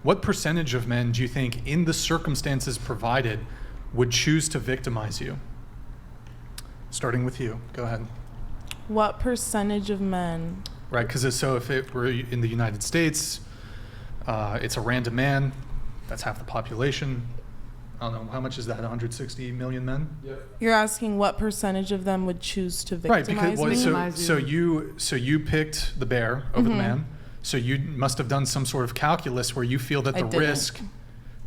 What percentage of men do you think, in the circumstances provided, would choose to victimize you? Starting with you. Go ahead. What percentage of men? Right, because so if it were in the United States, it's a random man. That's half the population. I don't know, how much is that, 160 million men? Yep. You're asking what percentage of them would choose to Right, victimize because me? so you picked the bear over the man. So you must have done some sort of calculus where you feel that the risk,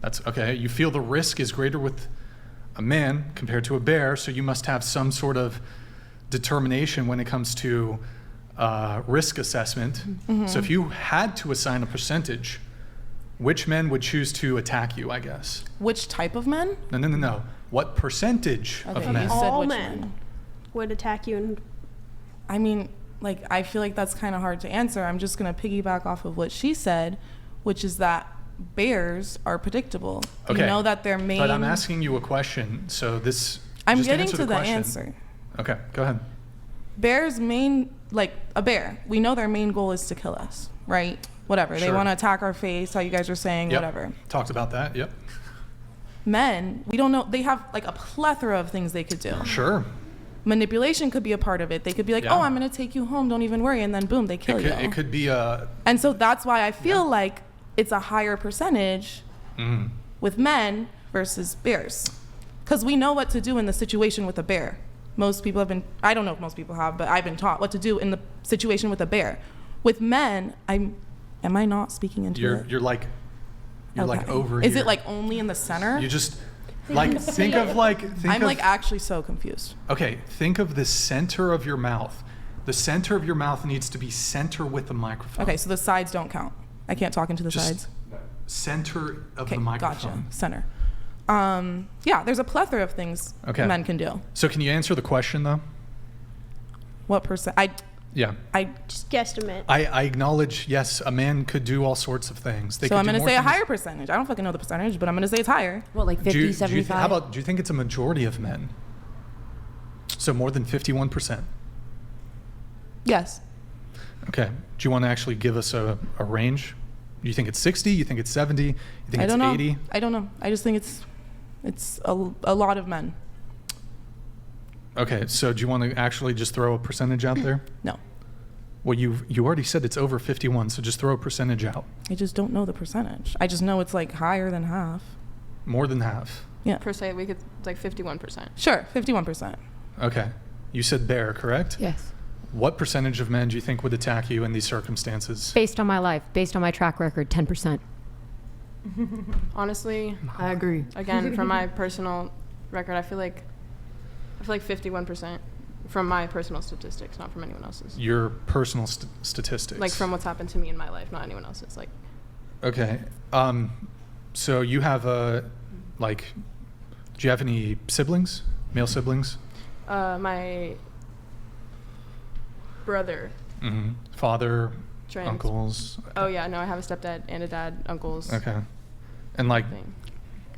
that's okay, you feel the risk is greater with a man compared to a bear, so you must have some sort of determination when it comes to risk assessment. So if you had to assign a percentage, which men would choose to attack you, I guess? Which type of men? No. What percentage of men? You said All which men would attack you. And I mean, like, I feel like that's kind of hard to answer. I'm just going to piggyback off of what she said, which is that bears are predictable. Okay. You know that their main... But I'm asking you a question, so this... I'm just getting answer to the question. answer. Okay, go ahead. Bears' main, like a bear, we know their main goal is to kill us, right? Whatever. They Sure. want to attack our face, how you guys are saying, Yep. whatever. Talked about that, yep. Men, we don't know. They have like a plethora of things they could do. Sure. Manipulation could be a part of it. They could be like, Yeah. oh, I'm going to take you home. Don't even worry. And then boom, they kill you. It could be a... And so that's why I feel like it's a higher percentage with men versus bears. Because we know what to do in the situation with a bear. Most people have been, I don't know if most people have, but I've been taught what to do in the situation with a bear. With men, am I not speaking into it? You're like Okay. over Is here. it like only in the center? You just like think of I'm like actually so confused. okay, think of the center of your mouth. The center of your mouth needs to be center with the microphone. Okay, so the sides don't count. I can't talk into the Just sides. center of Okay, the microphone. gotcha. Center. Yeah, there's a plethora of things Okay. men can do. So can you answer the question though? What percent? Yeah. just guesstimate. I acknowledge, yes, a man could do all sorts of things. They So could I'm do going to more say a things. higher percentage. I don't fucking know the percentage, but I'm going to say it's higher. What, like 50, Do you 75? how about, do you think it's a majority of men? So more than 51%. Yes. Okay. Do you want to actually give us a range? You think it's 60? You think it's 70? You think I it's don't know. 80? I don't know. I just think it's a lot of men. Okay. So do you want to actually just throw a percentage out there? No. Well, you already said it's over 51, so just throw a percentage out. I just don't know the percentage. I just know it's like higher than half. More than half. Yeah. Per se, we could, like 51%. Sure, 51%. Okay. You said bear, correct? Yes. What percentage of men do you think would attack you in these circumstances? Based on my life, based on my track record, 10%. Honestly, I agree. again, from my personal record, I feel like 51% from my personal statistics, not from anyone else's. Your personal statistics. Like from what's happened to me in my life, not anyone else's. Like, Okay. So you have do you have any siblings? Male siblings? my brother. Mm-hmm. Father, Trans. uncles? Oh yeah, no, I have a stepdad and a dad, uncles. Okay. And like Thing.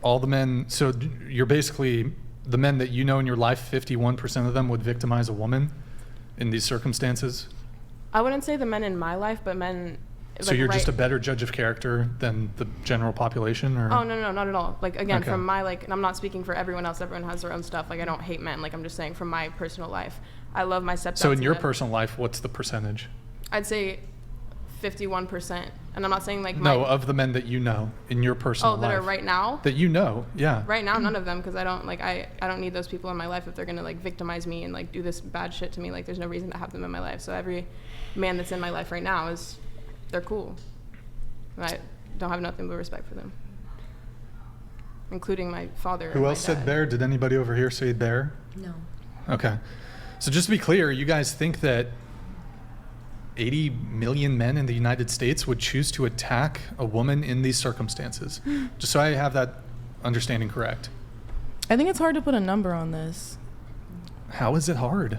all the men, so you're basically, the men that you know in your life, 51% of them would victimize a woman in these circumstances? I wouldn't say the men in my life, but men. So like, you're just a right- better judge of character than the general population, or? Oh no, not at all. Like again, Okay. from my and I'm not speaking for everyone else. Everyone has their own stuff. Like I don't hate men. Like I'm just saying from my personal life, I love my stepdad. So in to your death. personal life, what's the percentage? I'd say 51%, and I'm not saying like No, my, of the men that you know in your personal life. that are right now. That you know, yeah. Right now, none of them, because I don't like I don't need those people in my life if they're gonna like victimize me and like do this bad shit to me. Like there's no reason to have them in my life. So every man that's in my life right now they're cool. And I don't have nothing but respect for them, including my father. Who and my else said dad. bear? Did anybody over here say bear? No. Okay. So just to be clear, you guys think that 80 million men in the United States would choose to attack a woman in these circumstances? Just so I have that understanding correct. I think it's hard to put a number on this. How is it hard?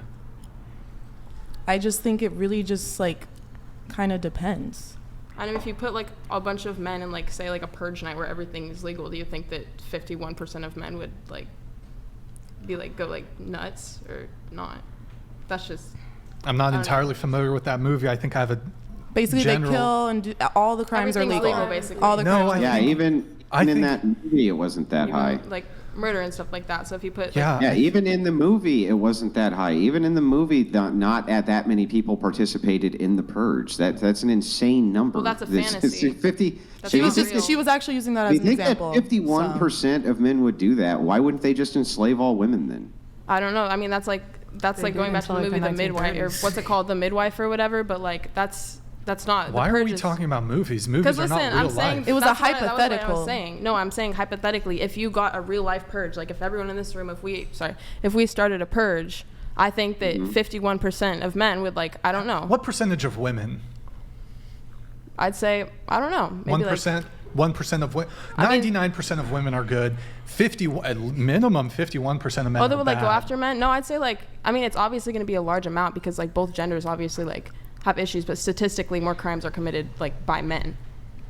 I just think it really just like kind of depends. I know if you put like a bunch of men in like say like a purge night where everything is legal, do you think that 51% of men would like be like go like nuts or not? That's just I'm not I don't know. entirely familiar with that movie. I think I have a Basically, general. they kill and do, all the crimes are Everything's legal. legal, basically. All the No, crimes. I are Yeah, think- even I in think- that movie, it wasn't that high. Even, like murder and stuff like that. So if you put Yeah. Yeah, even in the movie, it wasn't that high. Even in the movie, not at that many people participated in the purge. That's an insane number. Well, that's a It's fantasy. 50. That's She not was real. just she was actually using that Do as you an think example. that 51% of men would do that? Why wouldn't they just enslave all women then? I don't know. I mean, that's like They going did back to the until, movie like, The the Midwife, or 1930s. what's it called, The Midwife or whatever. But like that's not. Why the are purge we is- talking about movies? Movies Because are listen, not real I'm saying life. It was a that's what I was hypothetical. saying. No, I'm saying hypothetically, if you got a real life purge, like if everyone in this room, if we started a purge, I think that 51% of men would like, I don't know. What percentage of women? I'd say, I don't know. Maybe 1%. 1% of women. I mean- 99% of women are good. 50, at minimum, 51% of men. Oh, they are would like go bad. after men? No, I'd say like, I mean, it's obviously going to be a large amount because like both genders obviously like have issues, but statistically more crimes are committed like by men,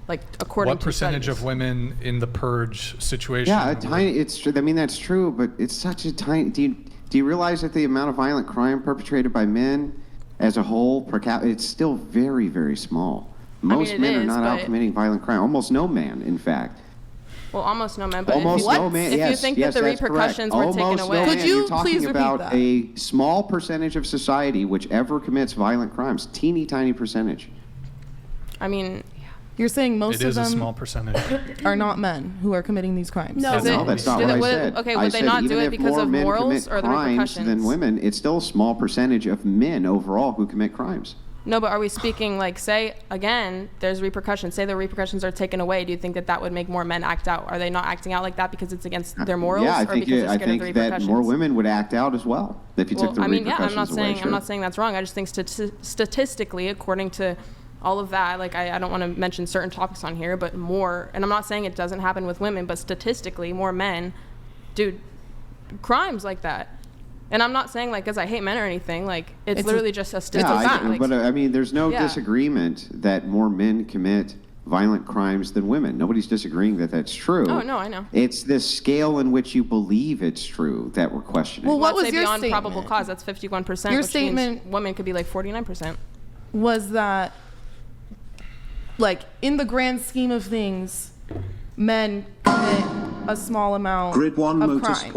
like according What to percentage studies. of women in the purge situation? Yeah, a tiny. It's. I mean, that's true, but it's such a tiny. Do you realize that the amount of violent crime perpetrated by men, as a whole, per capita, it's still very, very small. Most it men are is, not out but- committing violent crime. Almost no man, in fact. Well, almost no men, but Almost if you, no man. if yes, you think yes, that the that's correct. repercussions were taken Almost away. No Could man. you You're talking please repeat about that? a small percentage of society which ever commits violent crimes. Teeny tiny percentage. I mean, You're saying most It of is a them small percentage. are not men who are committing these crimes. No. Is it- No, that's not do what they- I would- said. okay, I would they said not do even it if because more of men morals commit or the crimes repercussions? than women, it's still a small percentage of men overall who commit crimes. no, but are we speaking like, say, again, there's repercussions. Say the repercussions are taken away. Do you think that that would make more men act out? Are they not acting out like that because it's against their morals Yeah, I or think, because they're I scared of the think that repercussions? more women would act out as well if you took the I mean, yeah, repercussions away. I'm not saying that's wrong. I just think statistically, according to all of that, like I don't want to mention certain topics on here, but more, and I'm not saying it doesn't happen with women, but statistically, more men do crimes like that. And I'm not saying like because I hate men or anything. Like it's literally just a statistic fact. Like, but I mean, there's no Yeah. disagreement that more men commit violent crimes than women. Nobody's disagreeing that that's true. Oh, no, I know. It's the scale in which you believe it's true that we're questioning. Well, what let's was say your beyond statement? probable cause? That's 51%. Your which means statement- women could be like 49%. Was that, like, in the grand scheme of things, men commit a small amount Grid 1 of Motorsport. crimes.